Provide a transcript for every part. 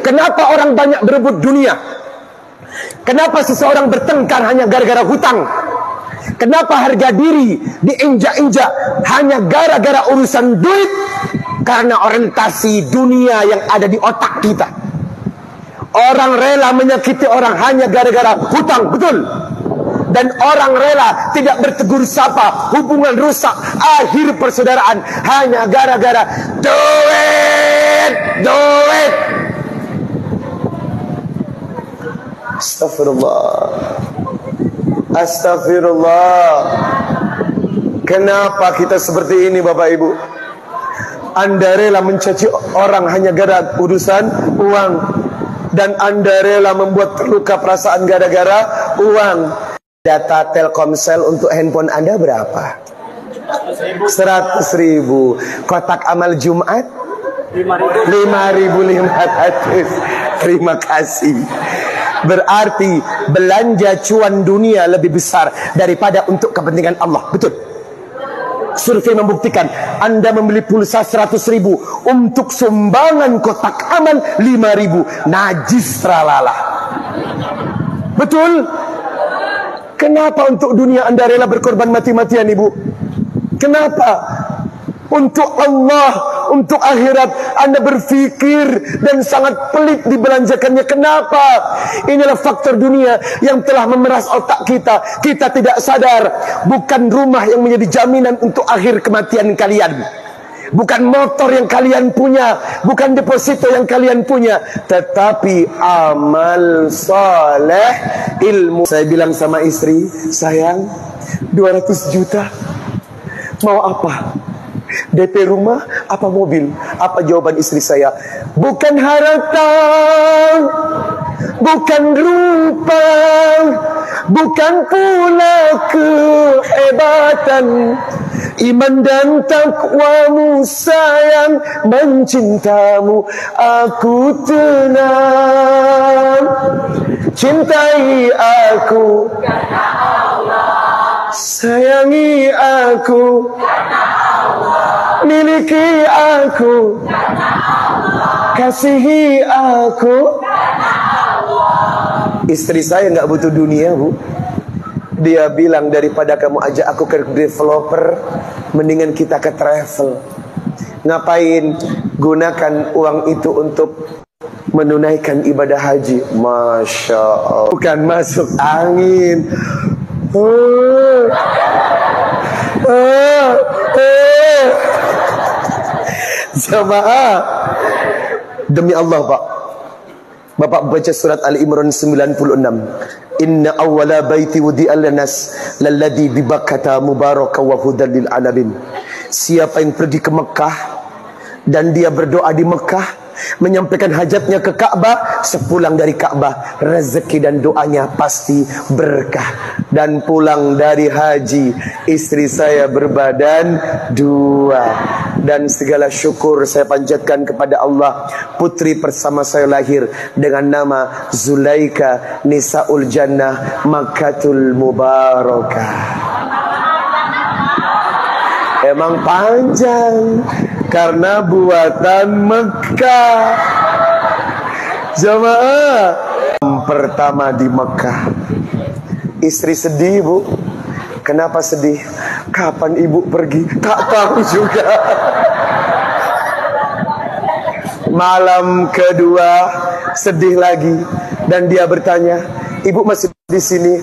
Kenapa orang banyak berebut dunia? Kenapa seseorang bertengkar hanya gara-gara hutang? Kenapa harga diri diinjak-injak hanya gara-gara urusan duit? Karena orientasi dunia yang ada di otak kita. Orang rela menyakiti orang hanya gara-gara hutang, betul? Dan orang rela tidak bertegur sapa, hubungan rusak, akhir persaudaraan hanya gara-gara duit, duit. Astagfirullah, astagfirullah. Kenapa kita seperti ini, Bapak Ibu? Anda rela mencaci orang hanya gara urusan uang, dan Anda rela membuat terluka perasaan gara-gara uang. Data Telkomsel untuk handphone Anda berapa? 100.000. Kotak amal Jumat 5.500. Terima kasih. Berarti belanja cuan dunia lebih besar daripada untuk kepentingan Allah. Betul. Survei membuktikan Anda membeli pulsa 100.000 untuk sumbangan kotak amal 5.000. Najis tralala. Betul. Kenapa untuk dunia Anda rela berkorban mati-matian, Ibu? Kenapa? Untuk Allah, untuk akhirat Anda berfikir dan sangat pelit dibelanjakannya. Kenapa? Inilah faktor dunia yang telah memeras otak kita. Kita tidak sadar. Bukan rumah yang menjadi jaminan untuk akhir kematian kalian. Bukan motor yang kalian punya, bukan deposito yang kalian punya, tetapi amal soleh, ilmu. Saya bilang sama istri, sayang, 200 juta mau apa? DP rumah apa mobil? Apa jawaban istri saya? Bukan harta, bukan rupa, bukan pula kehebatan. Iman dan takwamu sayang, mencintamu aku tenang. Cintai aku karena Allah, sayangi aku karena Allah, miliki aku karena Allah, kasihi aku karena Allah. Istri saya nggak butuh dunia, Bu. Dia bilang, daripada kamu ajak aku ke developer, mendingan kita ke travel. Ngapain? Gunakan uang itu untuk menunaikan ibadah haji. Masya Allah. Bukan masuk angin. Jamaah, demi Allah, Pak. Bapak baca surat Ali Imran 96. Inna awwala baiti wudi'a linnas lalladzi bi Bakkah mubaraka wa hudan lil alamin. Siapa yang pergi ke Mekah dan dia berdoa di Mekah, menyampaikan hajatnya ke Ka'bah, sepulang dari Ka'bah rezeki dan doanya pasti berkah. Dan pulang dari haji, istri saya berbadan 2. Dan segala syukur saya panjatkan kepada Allah, putri bersama saya lahir dengan nama Zulaika Nisaul Jannah Makkatul Mubarakah. Emang panjang karena buatan Mekah. Jamaah, pertama di Mekah. Istri sedih, Bu. Kenapa sedih? Kapan ibu pergi? Tak tahu juga. Malam kedua sedih lagi, dan dia bertanya, ibu masih di sini?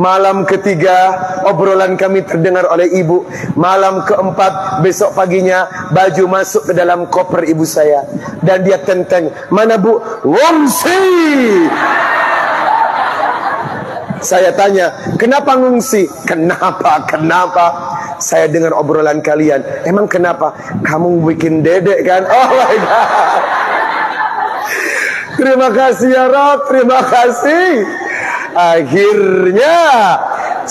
Malam ketiga obrolan kami terdengar oleh ibu. Malam keempat, besok paginya baju masuk ke dalam koper ibu saya, dan dia tenteng, mana Bu? Ngungsi. Saya tanya, kenapa ngungsi? Kenapa? Saya dengar obrolan kalian. Emang kenapa? Kamu bikin dedek kan? Oh my God. Terima kasih ya Rob, terima kasih. Akhirnya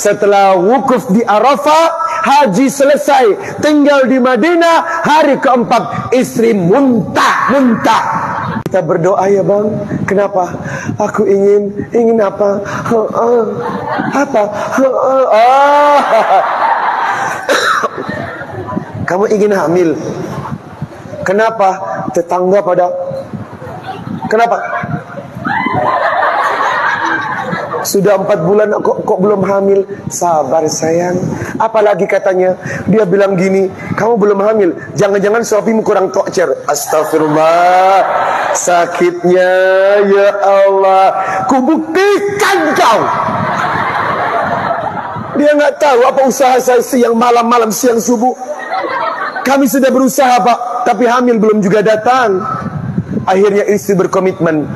setelah wukuf di Arafah, haji selesai, tinggal di Madinah, hari keempat istri muntah. Kita berdoa ya Bang. Kenapa? Aku ingin apa? Apa? Kamu ingin hamil. Kenapa? Tetangga pada Kenapa? Sudah 4 bulan kok belum hamil? Sabar sayang. Apalagi katanya, dia bilang gini, kamu belum hamil, jangan-jangan suamimu kurang tokcer. Astagfirullah, sakitnya ya Allah. Kubuktikan kau. Dia nggak tahu apa usaha saya siang malam siang subuh. Kami sudah berusaha Pak, tapi hamil belum juga datang. Akhirnya istri berkomitmen,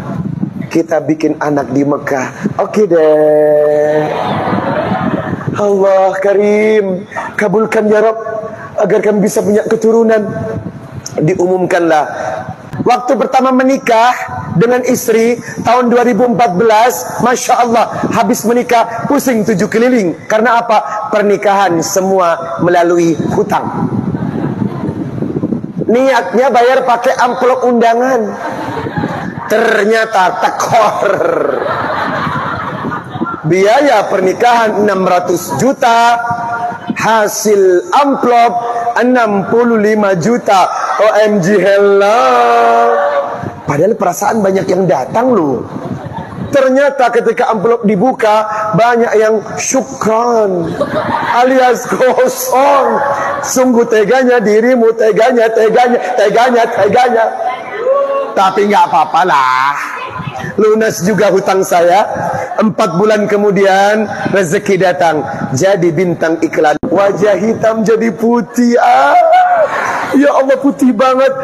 kita bikin anak di Mekah. Oke deh. Allah Karim, kabulkan ya Rabb, agar kami bisa punya keturunan. Diumumkanlah waktu pertama menikah dengan istri tahun 2014. Masya Allah, habis menikah pusing 7 keliling. Karena apa? Pernikahan semua melalui hutang. Niatnya bayar pakai amplop undangan, ternyata tekor. Biaya pernikahan 600 juta, hasil amplop 65 juta. OMG hello. Padahal perasaan banyak yang datang loh. Ternyata ketika amplop dibuka, banyak yang syukran alias kosong. Sungguh teganya dirimu, teganya. Tapi nggak apa-apa lah, lunas juga hutang saya. 4 bulan kemudian rezeki datang, jadi bintang iklan. Wajah hitam jadi putih. Ya Allah, putih banget.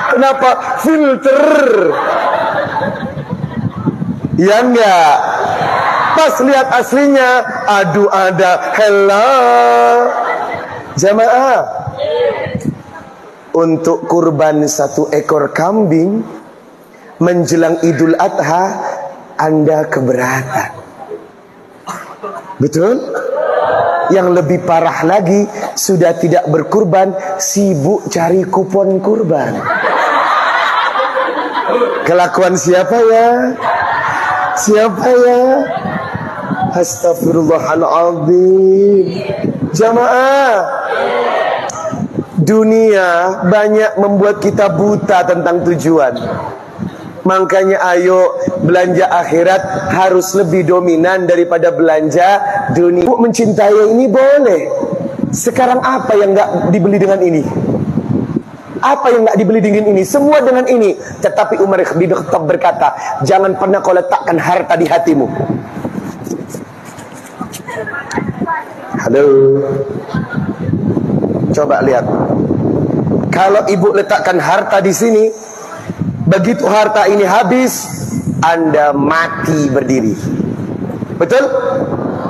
Kenapa? Filter. Ya enggak? Pas lihat aslinya, aduh ada hello. Jamaah, untuk kurban 1 ekor kambing menjelang Idul Adha, Anda keberatan. Betul? Yang lebih parah lagi, sudah tidak berkurban, sibuk cari kupon kurban. Kelakuan siapa ya? Siapa ya? Astagfirullahaladzim. Jamaah, dunia banyak membuat kita buta tentang tujuan. Makanya ayo, belanja akhirat harus lebih dominan daripada belanja dunia. Mencintai ini boleh. Sekarang apa yang gak dibeli dengan ini? Apa yang gak dibeli dengan ini? Semua dengan ini. Tetapi Umar bin Khattab berkata, jangan pernah kau letakkan harta di hatimu. Halo. Coba lihat. Kalau ibu letakkan harta di sini, begitu harta ini habis, Anda mati berdiri. Betul?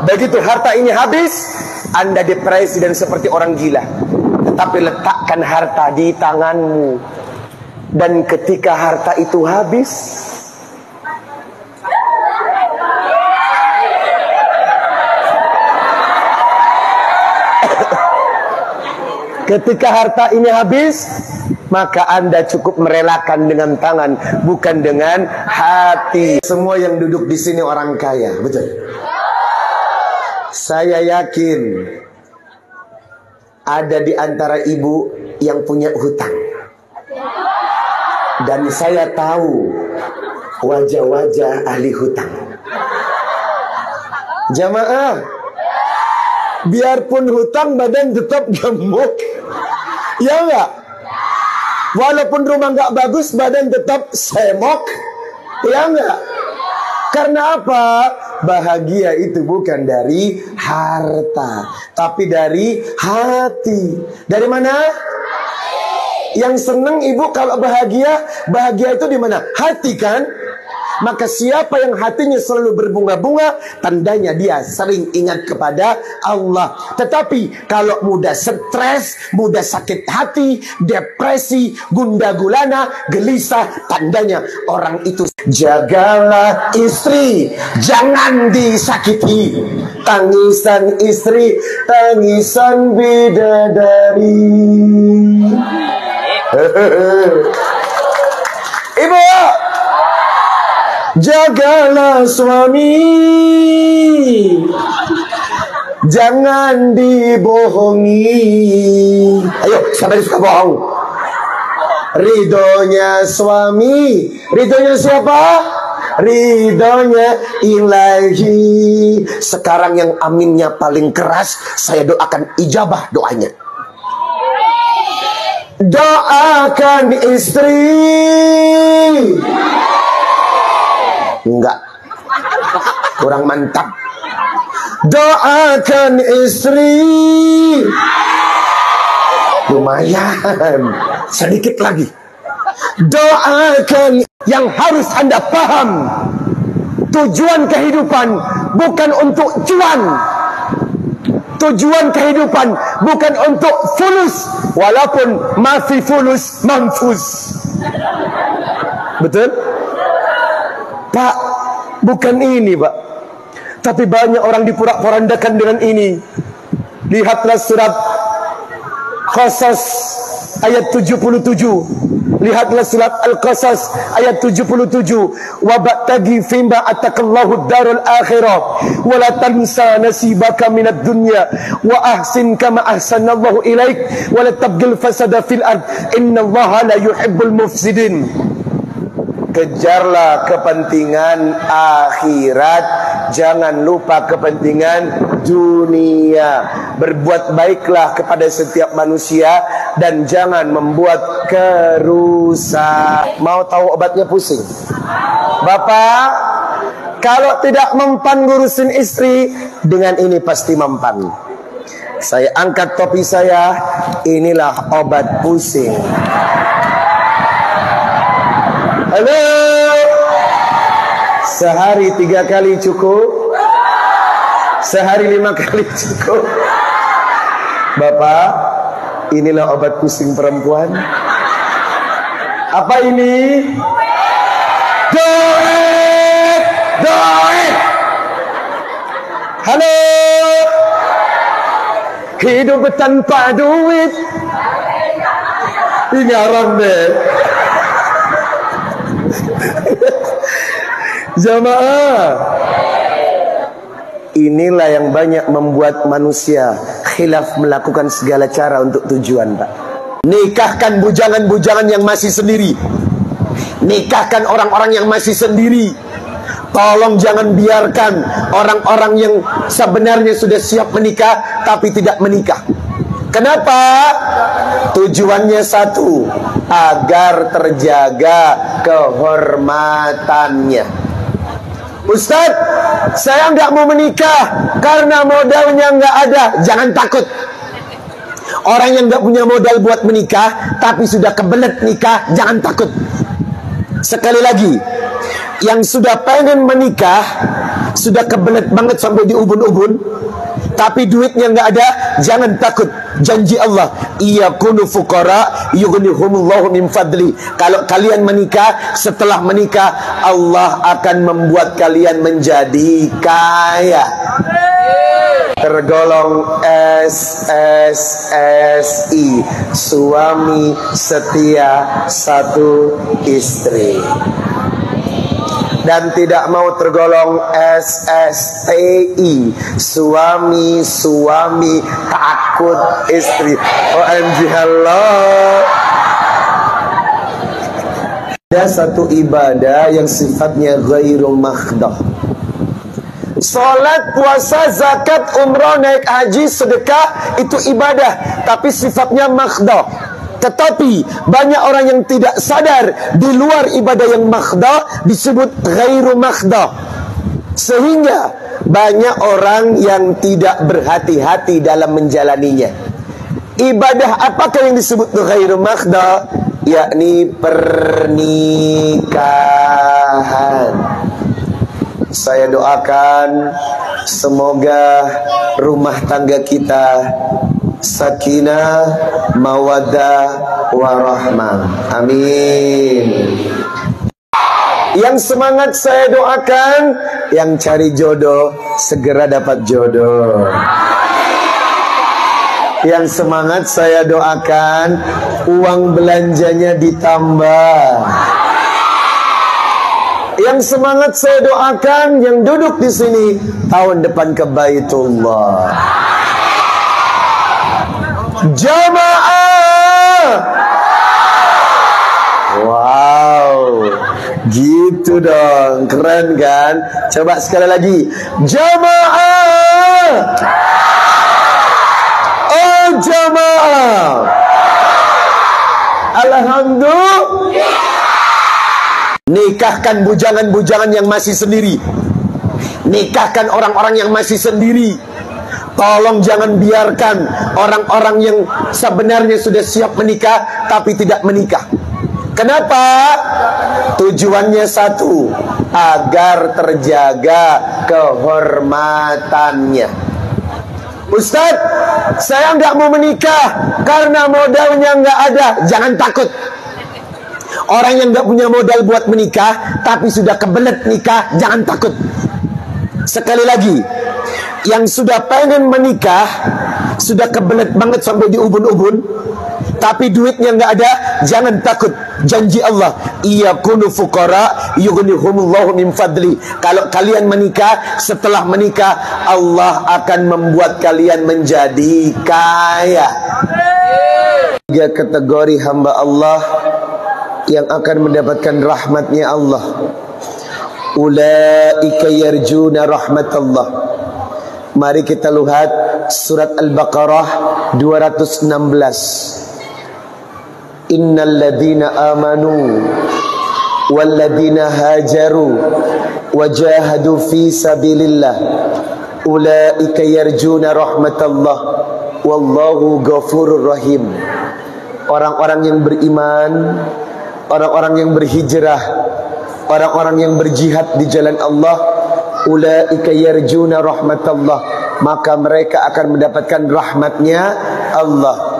Begitu harta ini habis, Anda depresi dan seperti orang gila. Tetapi letakkan harta di tanganmu, dan ketika harta itu habis, ketika harta ini habis, maka Anda cukup merelakan dengan tangan, bukan dengan hati. Semua yang duduk di sini orang kaya, betul? Saya yakin ada di antara ibu yang punya hutang. Dan saya tahu wajah-wajah ahli hutang. Jamaah, biarpun hutang badan tetap gemuk. Ya enggak? Walaupun rumah enggak bagus, badan tetap semok. Ya enggak? Karena apa? Bahagia itu bukan dari harta, tapi dari hati. Dari mana? Yang seneng ibu kalau bahagia, bahagia itu di mana? Hati kan? Maka siapa yang hatinya selalu berbunga-bunga, tandanya dia sering ingat kepada Allah. Tetapi kalau mudah stres, mudah sakit hati, depresi, gundah gulana, gelisah, tandanya orang itu. Jagalah istri, jangan disakiti. Tangisan istri, tangisan bidadari. Ibu, jagalah suami, jangan dibohongi. Ayo, siapa yang suka bohong? ridhonya suami. Ridhonya siapa? Ridhonya ilahi. Sekarang yang aminnya paling keras, saya doakan ijabah doanya. Doakan istri. Enggak, kurang mantap. Doakan istri. Lumayan, sedikit lagi. Doakan. Yang harus Anda paham, tujuan kehidupan bukan untuk cuan. Tujuan kehidupan bukan untuk fulus, walaupun masih fulus manfus. Betul? Pak, bukan ini, Pak. Tapi banyak orang diporak-porandakan dengan ini. Lihatlah surat Qasas ayat 77. Lihatlah surat Al-Qasas ayat 77. Wa ba'tagi fima atakallahu darul akhirah wa la tansa nasibaka minad dunya wa ahsin kama ahsanallahu ilaik wa la tabghil fasada fil ard innallaha la yuhibbul mufsidin. Kejarlah kepentingan akhirat, jangan lupa kepentingan dunia. Berbuat baiklah kepada setiap manusia dan jangan membuat kerusak. Mau tahu obatnya pusing? Bapak, kalau tidak mempan ngurusin istri, dengan ini pasti mempan. Saya angkat topi saya, inilah obat pusing. Halo, sehari 3 kali cukup? Sehari 5 kali cukup? Bapak, inilah obat pusing perempuan. Apa ini? Duit! Duit! Halo, hidup tanpa duit ini haram deh. Jamaah, inilah yang banyak membuat manusia khilaf melakukan segala cara untuk tujuan, Pak. Nikahkan bujangan-bujangan yang masih sendiri. Nikahkan orang-orang yang masih sendiri. Tolong jangan biarkan orang-orang yang sebenarnya sudah siap menikah tapi tidak menikah. Kenapa? Tujuannya satu, agar terjaga kehormatannya. Ustadz, saya nggak mau menikah karena modalnya nggak ada. Jangan takut. Orang yang nggak punya modal buat menikah tapi sudah kebelet nikah, jangan takut. Sekali lagi, yang sudah pengen menikah, sudah kebelet banget sampai di ubun-ubun, tapi duitnya nggak ada, jangan takut. Janji Allah, iyakunu fuqara yughnihumullahu min fadli. Kalau kalian menikah, setelah menikah Allah akan membuat kalian menjadi kaya. Tergolong SSSI, suami setia satu istri. Dan tidak mau tergolong SSTI, suami takut istri. OMG, Allah. Ada satu ibadah yang sifatnya ghairu makhdah. Salat, puasa, zakat, umrah, naik haji, sedekah, itu ibadah, tapi sifatnya makhdah. Tetapi banyak orang yang tidak sadar, di luar ibadah yang makhdah disebut ghairu makhdah. Sehingga banyak orang yang tidak berhati-hati dalam menjalaninya. Ibadah apakah yang disebut ghairu makhdah? Yakni pernikahan. Saya doakan semoga rumah tangga kita sakinah, mawaddah, warahmah. Amin. Yang semangat saya doakan, yang cari jodoh segera dapat jodoh. Yang semangat saya doakan, uang belanjanya ditambah. Yang semangat saya doakan, yang duduk di sini tahun depan ke Baitullah. Jamaah, Gitu dong, keren kan? Coba sekali lagi. Jamaah. Oh jamaah. Alhamdulillah. Nikahkan bujangan-bujangan yang masih sendiri. Nikahkan orang-orang yang masih sendiri. Tolong jangan biarkan orang-orang yang sebenarnya sudah siap menikah tapi tidak menikah. Kenapa? Tujuannya satu, agar terjaga kehormatannya. Ustadz, saya nggak mau menikah karena modalnya nggak ada. Jangan takut. Orang yang nggak punya modal buat menikah tapi sudah kebelet nikah, jangan takut. Sekali lagi, yang sudah pengen menikah, sudah kebelet banget sampai di ubun-ubun, tapi duitnya nggak ada, jangan takut. Janji Allah, iyakunu fuqara yughnihumullahu min fadli. Kalau kalian menikah, setelah menikah Allah akan membuat kalian menjadi kaya. Tiga kategori hamba Allah yang akan mendapatkan rahmatnya Allah. Ulaika yarjuna rahmatallah. Mari kita lihat surat Al-Baqarah 216. Innal ladzina amanu wal ladzina hajaru wajahadu fi sabilillah ulaika yarjuna rahmatallah wallahu ghafurur rahim. Orang-orang yang beriman, orang-orang yang berhijrah, orang-orang yang berjihad di jalan Allah, ulaika yarjuna rahmatallah, maka mereka akan mendapatkan rahmatnya Allah.